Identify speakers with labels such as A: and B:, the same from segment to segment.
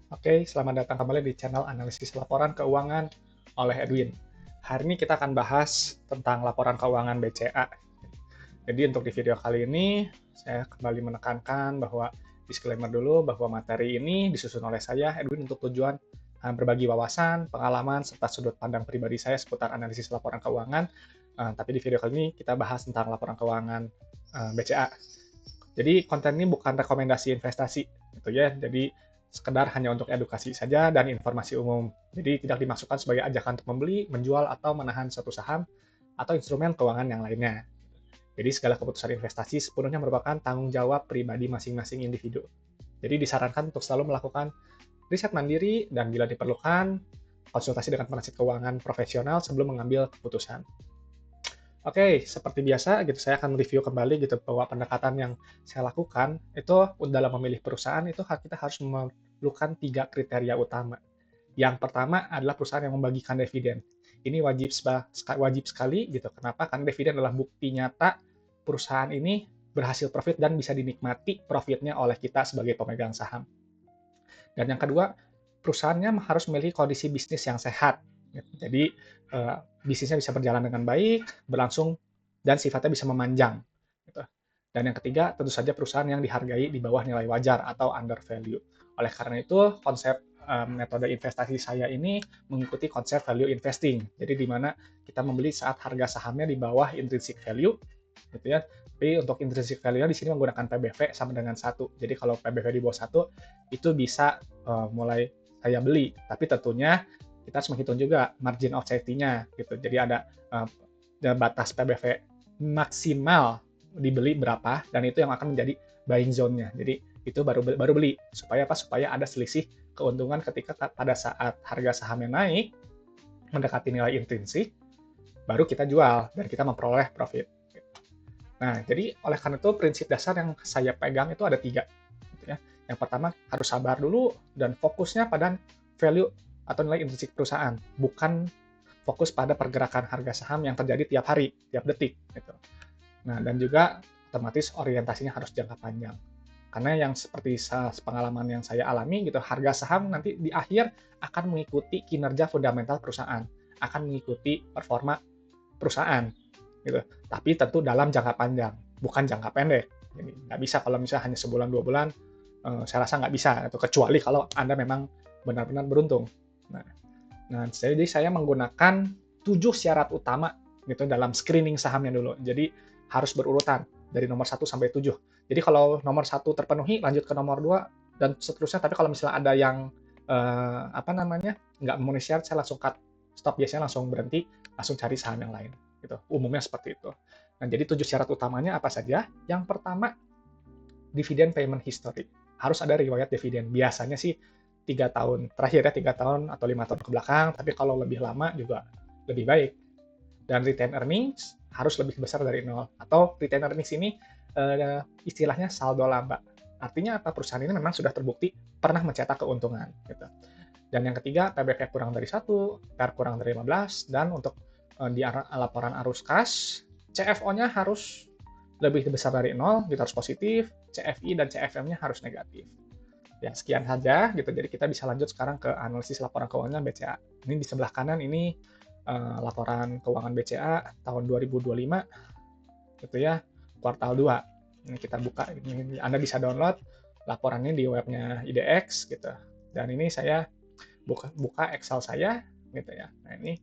A: Oke, selamat datang kembali di channel analisis laporan keuangan oleh Edwin. Hari ini kita akan bahas tentang laporan keuangan BCA. Jadi untuk di video kali ini, saya kembali menekankan bahwa disclaimer dulu bahwa materi ini disusun oleh saya, Edwin, untuk tujuan berbagi wawasan, pengalaman, serta sudut pandang pribadi saya seputar analisis laporan keuangan. Tapi di video kali ini kita bahas tentang laporan keuangan BCA. Jadi konten ini bukan rekomendasi investasi, gitu ya. Jadi sekedar hanya untuk edukasi saja dan informasi umum. Jadi tidak dimasukkan sebagai ajakan untuk membeli, menjual, atau menahan suatu saham atau instrumen keuangan yang lainnya. Jadi segala keputusan investasi sepenuhnya merupakan tanggung jawab pribadi masing-masing individu. Jadi disarankan untuk selalu melakukan riset mandiri dan bila diperlukan, konsultasi dengan penasihat keuangan profesional sebelum mengambil keputusan. Oke, seperti biasa gitu saya akan review kembali gitu bahwa pendekatan yang saya lakukan itu dalam memilih perusahaan itu kita harus memerlukan 3 kriteria utama. Yang pertama adalah perusahaan yang membagikan dividen. Ini wajib sekali gitu. Kenapa? Karena dividen adalah bukti nyata perusahaan ini berhasil profit dan bisa dinikmati profitnya oleh kita sebagai pemegang saham. Dan yang kedua, perusahaannya harus memiliki kondisi bisnis yang sehat. Gitu. Jadi bisnisnya bisa berjalan dengan baik, berlangsung, dan sifatnya bisa memanjang. Gitu. Dan yang ketiga, tentu saja perusahaan yang dihargai di bawah nilai wajar atau under value. Oleh karena itu, konsep metode investasi saya ini mengikuti konsep value investing. Jadi di mana kita membeli saat harga sahamnya di bawah intrinsic value, gitu ya. Tapi untuk intrinsic value-nya di sini menggunakan PBV sama dengan 1. Jadi kalau PBV di bawah 1, itu bisa mulai saya beli. Tapi tentunya kita harus menghitung juga margin of safety-nya gitu. Jadi ada batas PBV maksimal dibeli berapa dan itu yang akan menjadi buying zone-nya. Jadi itu baru beli supaya apa? Supaya ada selisih keuntungan ketika pada saat harga sahamnya naik mendekati nilai intrinsik, baru kita jual dan kita memperoleh profit. Nah, jadi oleh karena itu prinsip dasar yang saya pegang itu ada 3. Gitu ya. Yang pertama, harus sabar dulu dan fokusnya pada value atau nilai intrinsik perusahaan, bukan fokus pada pergerakan harga saham yang terjadi tiap hari, tiap detik. Gitu. Nah, dan juga otomatis orientasinya harus jangka panjang. Karena yang seperti pengalaman yang saya alami gitu, harga saham nanti di akhir akan mengikuti kinerja fundamental perusahaan, akan mengikuti performa perusahaan gitu. Tapi tentu dalam jangka panjang, bukan jangka pendek. Jadi nggak bisa kalau misalnya hanya sebulan 2 bulan, saya rasa nggak bisa. Itu kecuali kalau Anda memang benar-benar beruntung. Nah, jadi saya menggunakan 7 syarat utama gitu dalam screening sahamnya dulu. Jadi harus berurutan dari nomor 1 sampai 7. Jadi kalau nomor 1 terpenuhi, lanjut ke nomor 2 dan seterusnya. Tapi kalau misalnya ada yang apa namanya nggak memenuhi syarat, saya langsung cut stop. Biasanya langsung berhenti, langsung cari saham yang lain. Gitu. Umumnya seperti itu. Nah, jadi 7 syarat utamanya apa saja? Yang pertama, dividend payment history. Harus ada riwayat dividen. Biasanya sih 3 tahun terakhir ya, 3 tahun atau 5 tahun ke belakang, tapi kalau lebih lama juga lebih baik. Dan retain earnings harus lebih besar dari nol. Atau retain earnings ini istilahnya saldo laba. Artinya apa? Perusahaan ini memang sudah terbukti pernah mencetak keuntungan. Gitu. Dan yang ketiga, PBV kurang dari 1, PER kurang dari 15, dan untuk di laporan arus kas, CFO-nya harus lebih besar dari 0, gitu harus positif, CFI dan CFM-nya harus negatif. Ya, sekian saja gitu. Jadi kita bisa lanjut sekarang ke analisis laporan keuangan BCA. Ini di sebelah kanan ini laporan keuangan BCA tahun 2025 gitu ya, kuartal 2. Ini kita buka, ini Anda bisa download laporannya di webnya IDX gitu. Dan ini saya buka Excel saya gitu ya. Nah, ini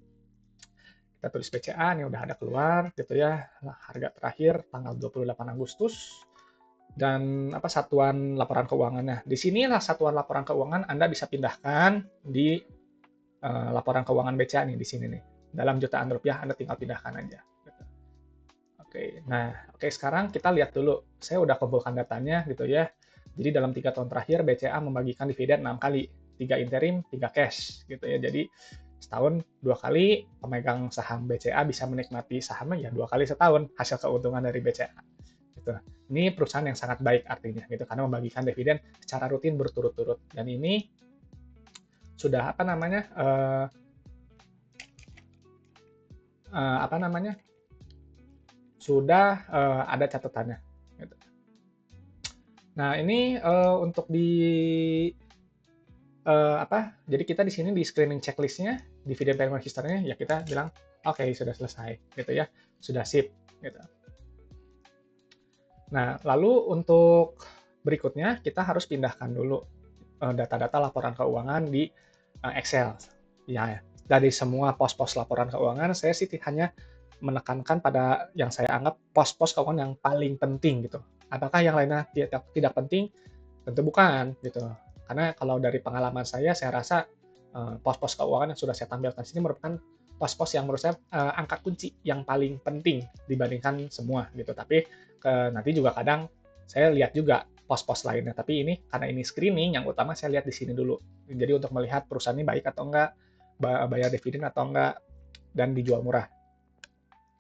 A: kita tulis BCA, ini udah ada keluar gitu ya. Nah, harga terakhir tanggal 28 Agustus dan apa satuan laporan keuangannya. Di sinilah satuan laporan keuangan Anda bisa pindahkan di laporan keuangan BCA nih di sini nih. Dalam jutaan rupiah Anda tinggal pindahkan aja. Gitu. Oke, nah oke sekarang kita lihat dulu. Saya udah kumpulkan datanya gitu ya. Jadi dalam 3 tahun terakhir BCA membagikan dividen 6 kali, 3 interim, 3 cash gitu ya. Jadi setahun 2 kali pemegang saham BCA bisa menikmati sahamnya ya 2 kali setahun hasil keuntungan dari BCA. Gitu. Ini perusahaan yang sangat baik artinya gitu karena membagikan dividen secara rutin berturut-turut dan ini sudah apa namanya sudah ada catatannya. Gitu. Nah ini untuk di Jadi kita di sini di screening checklist-nya, di video payment history-nya, ya kita bilang, oke, sudah selesai, gitu ya, sudah sip, gitu. Nah, lalu untuk berikutnya, kita harus pindahkan dulu data-data laporan keuangan di Excel. Ya, dari semua pos-pos laporan keuangan, saya sih hanya menekankan pada yang saya anggap pos-pos keuangan yang paling penting gitu. Apakah yang lainnya tidak penting? Tentu bukan gitu. Karena kalau dari pengalaman saya rasa pos-pos keuangan yang sudah saya tampilkan di sini merupakan pos-pos yang menurut saya angka kunci yang paling penting dibandingkan semua gitu. Tapi nanti juga kadang saya lihat juga pos-pos lainnya. Tapi ini karena ini screening, yang utama saya lihat di sini dulu. Jadi untuk melihat perusahaan ini baik atau enggak, bayar dividen atau enggak, dan dijual murah.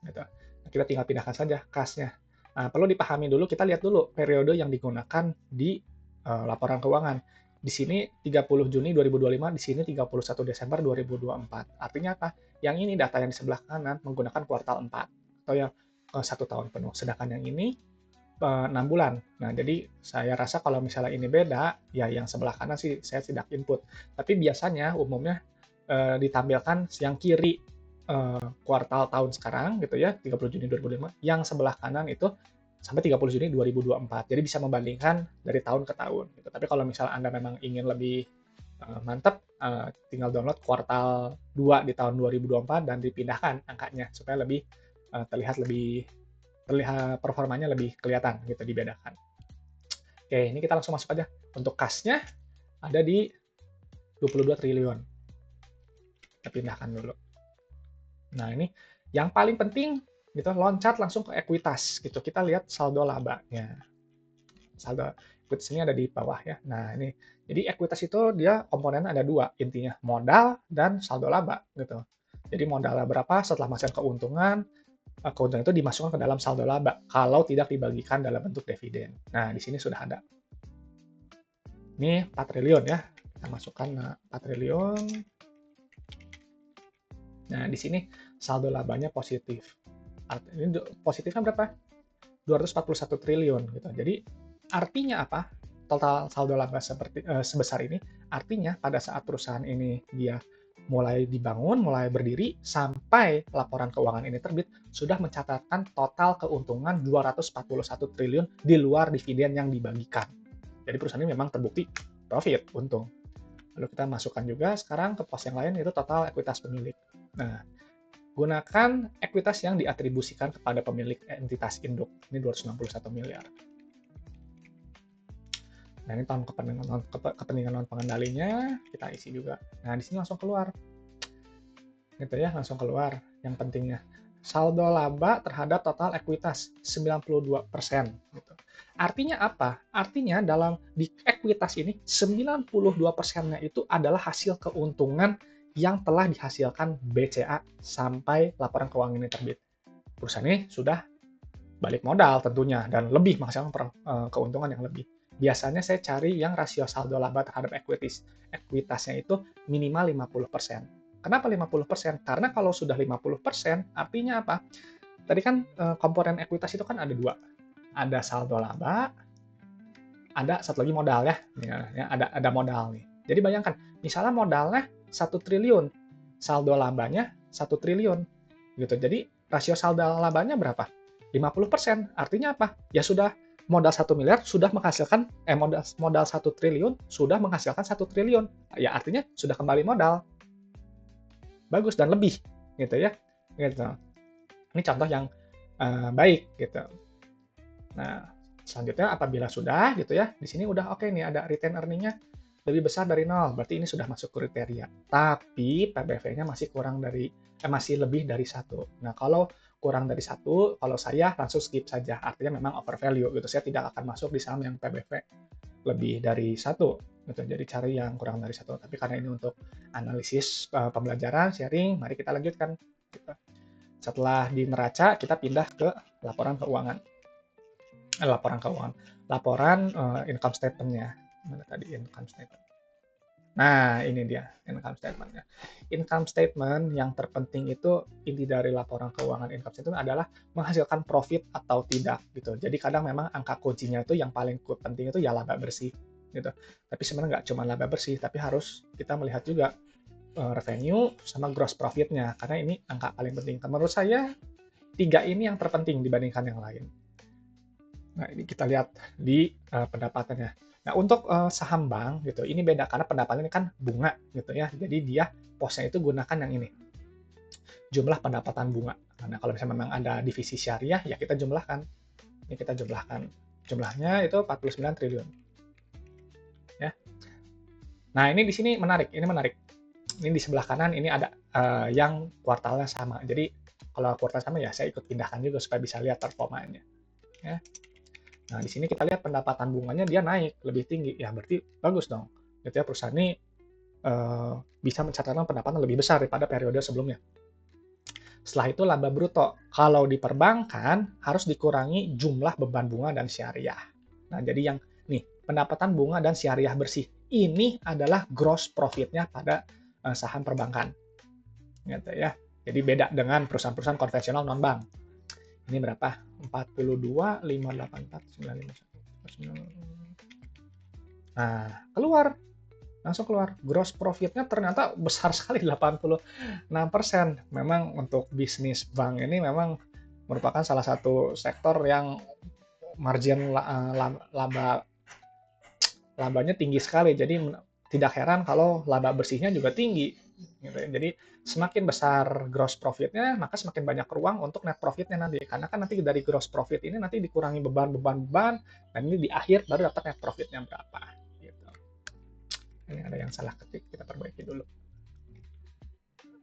A: Gitu. Nah, kita tinggal pindahkan saja kasnya. Nah, perlu dipahami dulu, kita lihat dulu periode yang digunakan di laporan keuangan. Di sini 30 Juni 2025, di sini 31 Desember 2024. Artinya apa? Yang ini data yang di sebelah kanan menggunakan kuartal 4 atau yang 1 tahun penuh. Sedangkan yang ini 6 bulan. Nah, jadi saya rasa kalau misalnya ini beda, ya yang sebelah kanan sih saya tidak input. Tapi biasanya umumnya ditampilkan yang kiri kuartal tahun sekarang gitu ya, 30 Juni 2005, yang sebelah kanan itu sampai 30 Juni 2024. Jadi bisa membandingkan dari tahun ke tahun gitu. Tapi kalau misalnya Anda memang ingin lebih mantap, tinggal download kuartal 2 di tahun 2024 dan dipindahkan angkanya supaya lebih terlihat performanya lebih kelihatan gitu, dibedakan. Oke, ini kita langsung masuk aja. Untuk kasnya ada di 22 triliun. Kita pindahkan dulu. Nah, ini yang paling penting gitu, loncat langsung ke ekuitas gitu. Kita lihat saldo labanya. Saldo ekuitas ini ada di bawah ya. Nah, ini jadi ekuitas itu dia komponennya ada dua intinya, modal dan saldo laba gitu. Jadi modalnya berapa setelah menghasilkan keuntungan, keuntungan itu dimasukkan ke dalam saldo laba kalau tidak dibagikan dalam bentuk dividen. Nah, di sini sudah ada. Ini 4 triliun ya. Kita masukkan 4 triliun. Nah, di sini saldo labanya positif. Ini positifnya berapa? 241 triliun gitu. Jadi artinya apa? Total saldo laba sebesar ini artinya pada saat perusahaan ini dia mulai dibangun, mulai berdiri sampai laporan keuangan ini terbit sudah mencatatkan total keuntungan 241 triliun di luar dividen yang dibagikan. Jadi perusahaan ini memang terbukti profit, untung. Lalu kita masukkan juga sekarang ke pos yang lain, itu total ekuitas pemilik. Nah, gunakan ekuitas yang diatribusikan kepada pemilik entitas induk. Ini 261 miliar. Nah, ini tahun kepentingan non pengendalinya, kita isi juga. Nah, di sini langsung keluar. Gitu ya, langsung keluar yang pentingnya. Saldo laba terhadap total ekuitas 92%. Gitu. Artinya apa? Artinya di ekuitas ini 92%-nya itu adalah hasil keuntungan yang telah dihasilkan BCA sampai laporan keuangan ini terbit. Perusahaan ini sudah balik modal tentunya dan lebih menghasilkan keuntungan yang lebih. Biasanya saya cari yang rasio saldo laba terhadap ekuitasnya itu minimal 50%. Kenapa 50%? Karena kalau sudah 50%, artinya apa? Tadi kan komponen ekuitas itu kan ada dua. Ada saldo laba, ada satu lagi modal ya. Ada modal nih. Jadi bayangkan, misalnya modalnya 1 triliun, saldo labanya 1 triliun. Gitu. Jadi rasio saldo labanya berapa? 50%. Artinya apa? Ya sudah modal 1 miliar sudah menghasilkan modal 1 triliun sudah menghasilkan 1 triliun. Ya artinya sudah kembali modal. Bagus dan lebih gitu ya. Gitu. Ini contoh yang baik gitu. Nah, selanjutnya apabila sudah gitu ya, di sini udah oke nih ada return earning-nya lebih besar dari 0, berarti ini sudah masuk kriteria. Tapi PBV-nya masih lebih dari 1. Nah, kalau kurang dari 1, kalau saya langsung skip saja. Artinya memang over value gitu. Saya tidak akan masuk di saham yang PBV lebih dari 1. Gitu. Jadi cari yang kurang dari 1. Tapi karena ini untuk analisis pembelajaran, sharing, mari kita lanjutkan. Gitu. Setelah di neraca, kita pindah ke laporan keuangan. Laporan income statement-nya. Mana tadi income statement? Nah, ini dia income statement-nya. Income statement yang terpenting itu inti dari laporan keuangan income statement adalah menghasilkan profit atau tidak gitu. Jadi kadang memang angka kuncinya itu yang paling penting itu ya laba bersih. gitu. Tapi sebenarnya nggak cuma laba bersih, tapi harus kita melihat juga revenue sama gross profit-nya, karena ini angka paling penting. Menurut saya, 3 ini yang terpenting dibandingkan yang lain. Nah, ini kita lihat di pendapatannya. Nah, untuk saham bank gitu, ini beda karena pendapatannya kan bunga gitu ya. Jadi dia posnya itu gunakan yang ini, jumlah pendapatan bunga. Nah, kalau misalnya memang ada divisi syariah, ya kita jumlahkan. Ini kita jumlahkan. Jumlahnya itu 49 triliun. Ya. Nah, ini di sini menarik. Ini menarik. Ini di sebelah kanan ini ada yang kuartalnya sama. Jadi kalau kuartal sama ya saya ikut pindahkan juga supaya bisa lihat performanya. Ya. Nah, di sini kita lihat pendapatan bunganya dia naik lebih tinggi. Ya, berarti bagus dong. Gitu ya, perusahaan ini bisa mencatatkan pendapatan lebih besar daripada periode sebelumnya. Setelah itu laba bruto. Kalau di perbankan harus dikurangi jumlah beban bunga dan syariah. Nah, jadi yang nih, pendapatan bunga dan syariah bersih. Ini adalah gross profit-nya pada saham perbankan. Gitu ya. Jadi beda dengan perusahaan-perusahaan konvensional non-bank. Ini berapa? 42, 584, 951. Nah, keluar. Langsung keluar. Gross profit-nya ternyata besar sekali, 86%. Memang untuk bisnis bank ini memang merupakan salah satu sektor yang margin labanya tinggi sekali. Jadi tidak heran kalau laba bersihnya juga tinggi. Gitu ya. Jadi semakin besar gross profit-nya, maka semakin banyak ruang untuk net profit-nya nanti. Karena kan nanti dari gross profit ini nanti dikurangi beban-beban, dan ini di akhir baru dapat net profit-nya berapa. Gitu. Ini ada yang salah ketik, kita perbaiki dulu.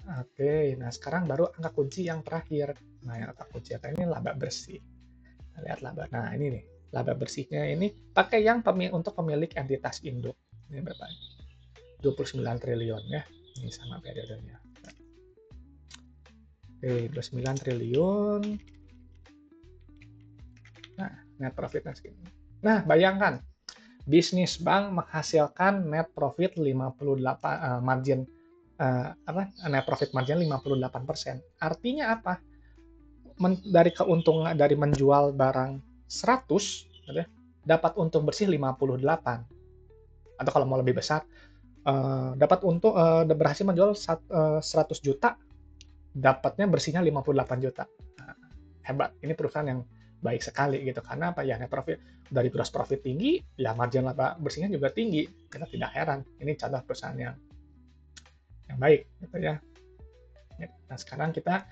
A: Oke, nah sekarang baru angka kunci yang terakhir. Nah, yang angka kunci ini laba bersih. Kita lihat laba. Nah, ini nih, laba bersihnya ini pakai yang untuk pemilik entitas induk. Ini berapa? 29 triliun ya. Ini sama periodenya. Oke, 29 triliun. Nah, net profitnya segini. Nah, bayangkan, bisnis bank menghasilkan net profit 58, margin net profit margin 58%. Artinya apa? Dari keuntungan dari menjual barang 100, dapat untung bersih 58. Atau kalau mau lebih besar, dapat untung berhasil menjual 100 juta, dapatnya bersihnya 58 juta. Nah, hebat. Ini perusahaan yang baik sekali gitu. Karena apa ya, net profit dari gross profit tinggi, ya margin laba bersihnya juga tinggi. Kita tidak heran. Ini contoh perusahaan yang baik gitu ya. Nah, sekarang kita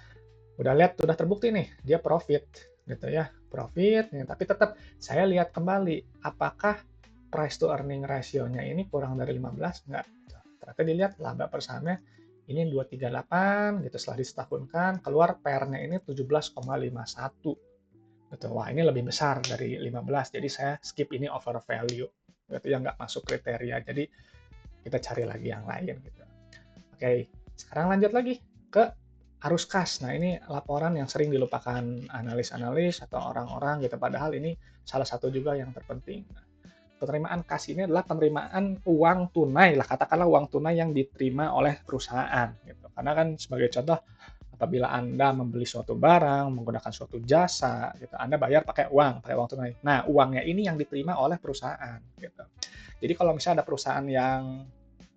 A: udah lihat, udah terbukti nih dia profit gitu ya, profit nih, tapi tetap saya lihat kembali apakah price to earning ratio-nya ini kurang dari 15 enggak. Ternyata dilihat laba per sahamnya ini 238 gitu, setelah disetahunkan keluar PR-nya ini 17,51 gitu. Wah, ini lebih besar dari 15, jadi saya skip, ini over value gitu ya, nggak masuk kriteria, jadi kita cari lagi yang lain gitu. Oke, sekarang lanjut lagi ke arus kas. Nah, ini laporan yang sering dilupakan analis-analis atau orang-orang gitu, padahal ini salah satu juga yang terpenting. Nah, penerimaan kas ini adalah penerimaan uang tunai lah, katakanlah uang tunai yang diterima oleh perusahaan gitu. Karena kan sebagai contoh, apabila Anda membeli suatu barang, menggunakan suatu jasa gitu, Anda bayar pakai uang tunai. Nah, uangnya ini yang diterima oleh perusahaan gitu. Jadi kalau misalnya ada perusahaan yang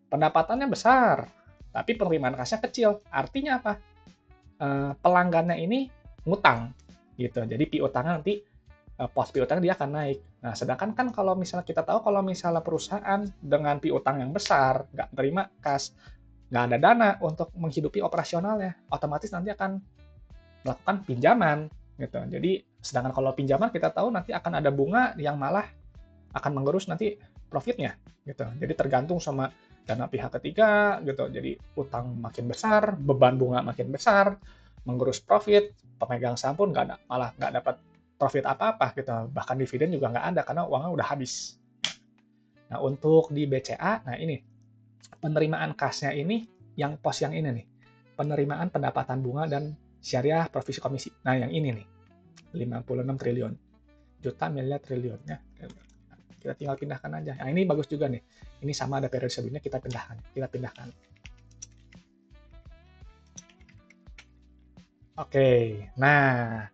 A: pendapatannya besar, tapi penerimaan kasnya kecil, artinya apa? Pelanggannya ini ngutang gitu. Jadi piutangnya nanti pos piutang dia akan naik. Nah, sedangkan kan kalau misalnya kita tahu kalau misalnya perusahaan dengan piutang yang besar, nggak terima kas, nggak ada dana untuk menghidupi operasionalnya, otomatis nanti akan melakukan pinjaman gitu. Jadi sedangkan kalau pinjaman kita tahu nanti akan ada bunga yang malah akan menggerus nanti profitnya gitu. Jadi tergantung sama dana pihak ketiga gitu. Jadi utang makin besar, beban bunga makin besar, menggerus profit, pemegang saham pun malah nggak dapat profit apa-apa gitu. Bahkan dividen juga nggak ada karena uangnya udah habis. Nah, untuk di BCA, nah ini penerimaan kasnya ini yang pos yang ini nih. Penerimaan pendapatan bunga dan syariah provisi komisi. Nah, yang ini nih. 56 triliun. Juta, miliar, triliun ya. Kita tinggal pindahkan aja. Nah, ini bagus juga nih. Ini sama ada periode sebelumnya, kita pindahkan. Oke, nah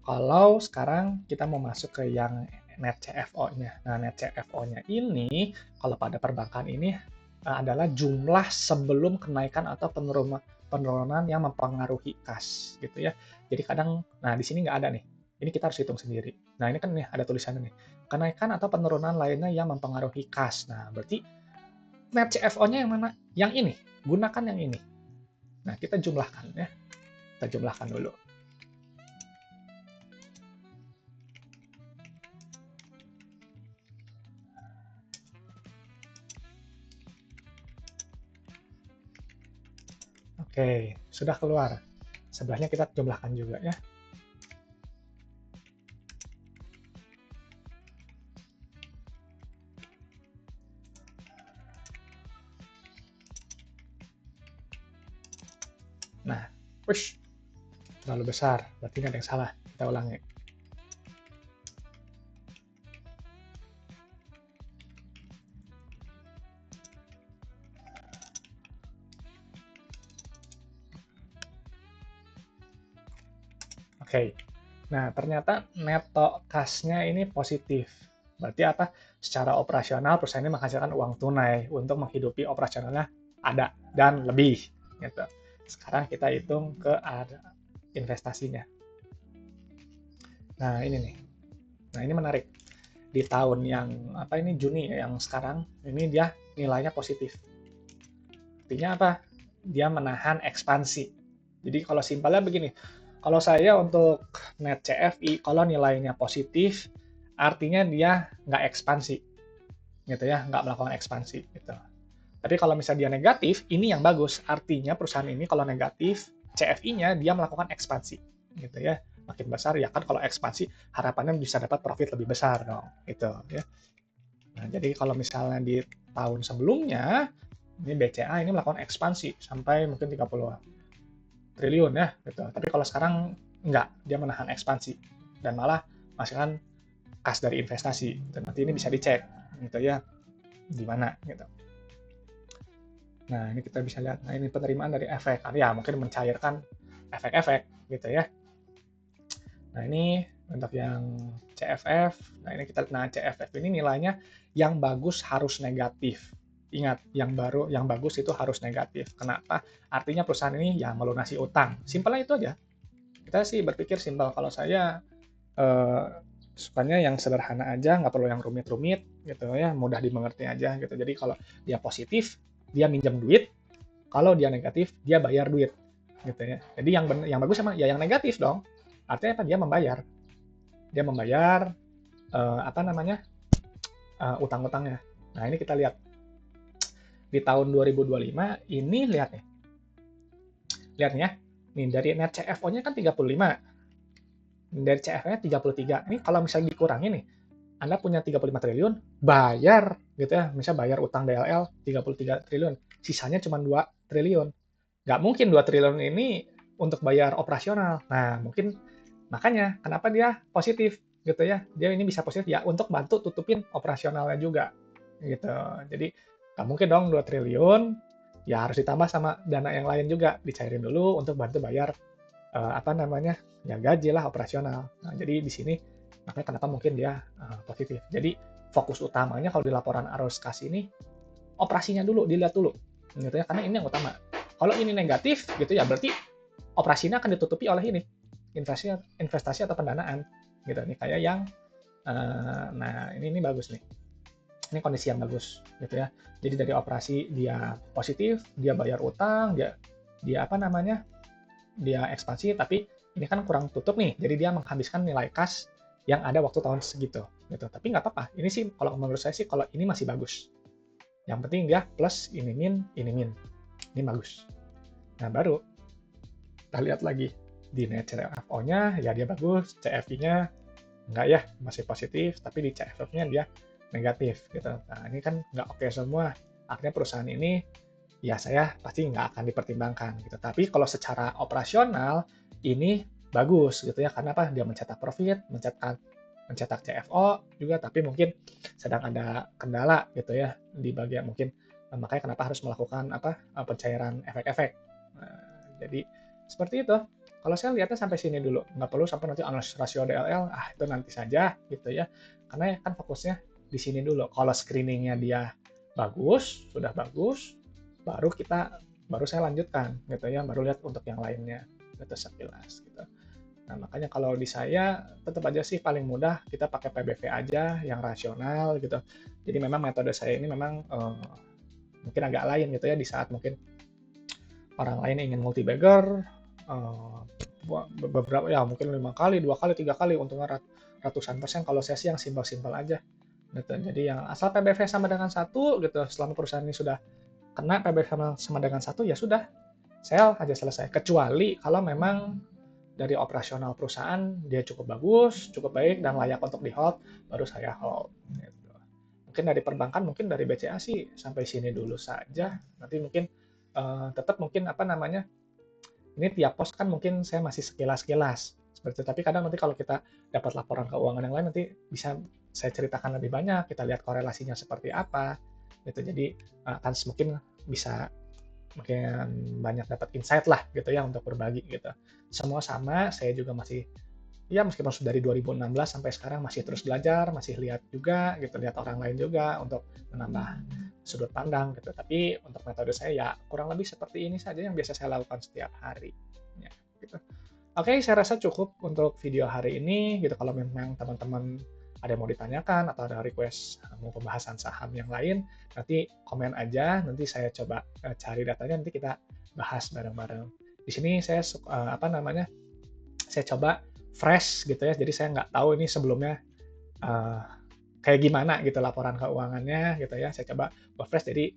A: kalau sekarang kita mau masuk ke yang net CFO-nya. Nah, net CFO-nya ini kalau pada perbankan ini adalah jumlah sebelum kenaikan atau penurunan yang mempengaruhi kas gitu ya. Jadi kadang, nah di sini nggak ada nih. Ini kita harus hitung sendiri. Nah ini kan nih ada tulisannya nih. Kenaikan atau penurunan lainnya yang mempengaruhi kas. Nah berarti net CFO-nya yang mana? Yang ini. Gunakan yang ini. Nah kita jumlahkan ya. Kita jumlahkan dulu. Oke, sudah keluar. Sebelahnya kita jumlahkan juga ya. Nah, push. Terlalu besar, berarti nggak ada yang salah. Kita ulangi. Oke, nah ternyata neto kasnya ini positif. Berarti apa? Secara operasional perusahaan ini menghasilkan uang tunai untuk menghidupi operasionalnya ada dan lebih. Gitu. Sekarang kita hitung ke investasinya. Nah ini nih, nah ini menarik. Di tahun yang apa ini Juni yang sekarang ini dia nilainya positif. Artinya apa? Dia menahan ekspansi. Jadi kalau simpelnya begini, kalau saya untuk net CFI, kalau nilainya positif, artinya dia nggak ekspansi, gitu ya, nggak melakukan ekspansi, gitu. Tapi kalau misalnya dia negatif, ini yang bagus. Artinya perusahaan ini kalau negatif, CFI-nya dia melakukan ekspansi, gitu ya. Makin besar ya kan kalau ekspansi harapannya bisa dapat profit lebih besar dong, gitu ya. Nah, jadi kalau misalnya di tahun sebelumnya, ini BCA ini melakukan ekspansi sampai mungkin 30 triliun ya gitu. Tapi kalau sekarang enggak, dia menahan ekspansi dan malah menghasilkan kas dari investasi. Dan nanti ini bisa dicek gitu ya di mana gitu. Nah, ini kita bisa lihat. Nah, ini penerimaan dari efek. Ya, mungkin mencairkan efek-efek gitu ya. Nah, ini untuk yang CFF. Nah, ini kita CFF ini nilainya yang bagus harus negatif. Ingat, yang bagus itu harus negatif. Kenapa? Artinya perusahaan ini ya melunasi utang. Simpelnya itu aja. Kita sih berpikir simpel. Kalau saya sukanya yang sederhana aja, nggak perlu yang rumit-rumit gitu ya, mudah dimengerti aja gitu. Jadi kalau dia positif, dia minjem duit. Kalau dia negatif, dia bayar duit gitu ya. Jadi yang bagus sama ya yang negatif dong. Artinya apa? Dia membayar. Dia membayar apa namanya? Utang-utangnya. Nah, ini kita lihat di tahun 2025 ini lihat nih. Lihat nih ya. Nih dari net CFO-nya kan 35. Dari CFO-nya 33. Ini kalau misalnya dikurangi nih, Anda punya 35 triliun, bayar gitu ya. Misalnya bayar utang DLL 33 triliun. Sisanya cuma 2 triliun. Nggak mungkin 2 triliun ini untuk bayar operasional. Nah, mungkin makanya kenapa dia positif gitu ya. Dia ini bisa positif ya untuk bantu tutupin operasionalnya juga gitu. Jadi nggak mungkin dong 2 triliun, ya harus ditambah sama dana yang lain juga, dicairin dulu untuk bantu bayar apa namanya ya gaji lah operasional. Nah, jadi di sini makanya kenapa mungkin dia positif. Jadi fokus utamanya kalau di laporan arus kas ini operasinya dulu dilihat dulu, gitu ya karena ini yang utama. Kalau ini negatif gitu ya berarti operasinya akan ditutupi oleh ini investasi atau pendanaan gitu nih kayak yang nah ini bagus nih. Ini kondisi yang bagus gitu ya. Jadi dari operasi dia positif, dia bayar utang, dia apa namanya? Dia ekspansi tapi ini kan kurang tutup nih. Jadi dia menghabiskan nilai kas yang ada waktu tahun segitu gitu. Tapi nggak apa-apa. Ini sih kalau menurut saya sih kalau ini masih bagus. Yang penting dia plus ini min. Ini bagus. Nah, baru kita lihat lagi di net CFO-nya ya dia bagus, CFI-nya enggak ya, masih positif, tapi di CFF-nya dia negatif gitu. Nah, ini kan nggak oke semua. Artinya perusahaan ini ya saya pasti nggak akan dipertimbangkan gitu. Tapi kalau secara operasional ini bagus gitu ya. Karena apa? Dia mencetak profit, mencetak CFO juga, tapi mungkin sedang ada kendala gitu ya di bagian mungkin makanya kenapa harus melakukan apa pencairan efek-efek. Nah, jadi seperti itu. Kalau saya lihatnya sampai sini dulu, nggak perlu sampai nanti analisis rasio DLL, itu nanti saja gitu ya. Karena kan fokusnya di sini dulu. Kalau screeningnya dia bagus, sudah bagus, baru saya lanjutkan gitu ya, baru lihat untuk yang lainnya gitu sekilas gitu. Nah, makanya kalau di saya tetap aja sih paling mudah kita pakai PBV aja yang rasional gitu. Jadi memang metode saya ini memang mungkin agak lain gitu ya di saat mungkin orang lain ingin multi bagger beberapa ya mungkin 5 kali, 2 kali, 3 kali untungnya ratusan persen. Kalau saya sih yang simpel-simpel aja gitu. Jadi yang asal PBV sama dengan satu gitu, selama perusahaan ini sudah kena PBV sama dengan satu ya sudah sell aja selesai. Kecuali kalau memang dari operasional perusahaan dia cukup bagus, cukup baik dan layak untuk di hold, baru saya hold. Gitu. Mungkin dari perbankan, mungkin dari BCA sih sampai sini dulu saja. Nanti mungkin tetap mungkin apa namanya, ini tiap pos kan mungkin saya masih sekilas-kilas seperti itu. Tapi kadang nanti kalau kita dapat laporan keuangan yang lain nanti bisa saya ceritakan lebih banyak, kita lihat korelasinya seperti apa gitu. Jadi akan mungkin bisa makin banyak dapat insight lah gitu ya untuk berbagi gitu. Semua sama, saya juga masih ya meskipun sudah dari 2016 sampai sekarang masih terus belajar, masih lihat juga gitu, lihat orang lain juga untuk menambah sudut pandang gitu. Tapi untuk metode saya ya kurang lebih seperti ini saja yang biasa saya lakukan setiap hari. Ya, gitu. Oke, saya rasa cukup untuk video hari ini gitu. Kalau memang teman-teman ada yang mau ditanyakan atau ada request mau pembahasan saham yang lain, nanti komen aja, nanti saya coba cari datanya, nanti kita bahas bareng-bareng. Di sini saya apa namanya? Saya coba fresh gitu ya. Jadi saya nggak tahu ini sebelumnya uh, kayak gimana gitu laporan keuangannya gitu ya. Saya coba buat fresh jadi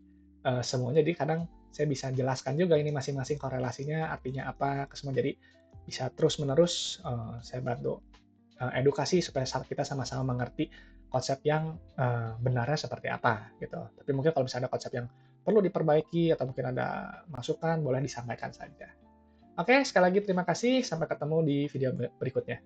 A: semuanya jadi kadang saya bisa jelaskan juga ini masing-masing korelasinya artinya apa ke semua. Jadi bisa terus-menerus saya bantu edukasi supaya kita sama-sama mengerti konsep yang benarnya seperti apa gitu. Tapi mungkin kalau misalnya ada konsep yang perlu diperbaiki atau mungkin ada masukan boleh disampaikan saja. Oke, sekali lagi terima kasih. Sampai ketemu di video berikutnya.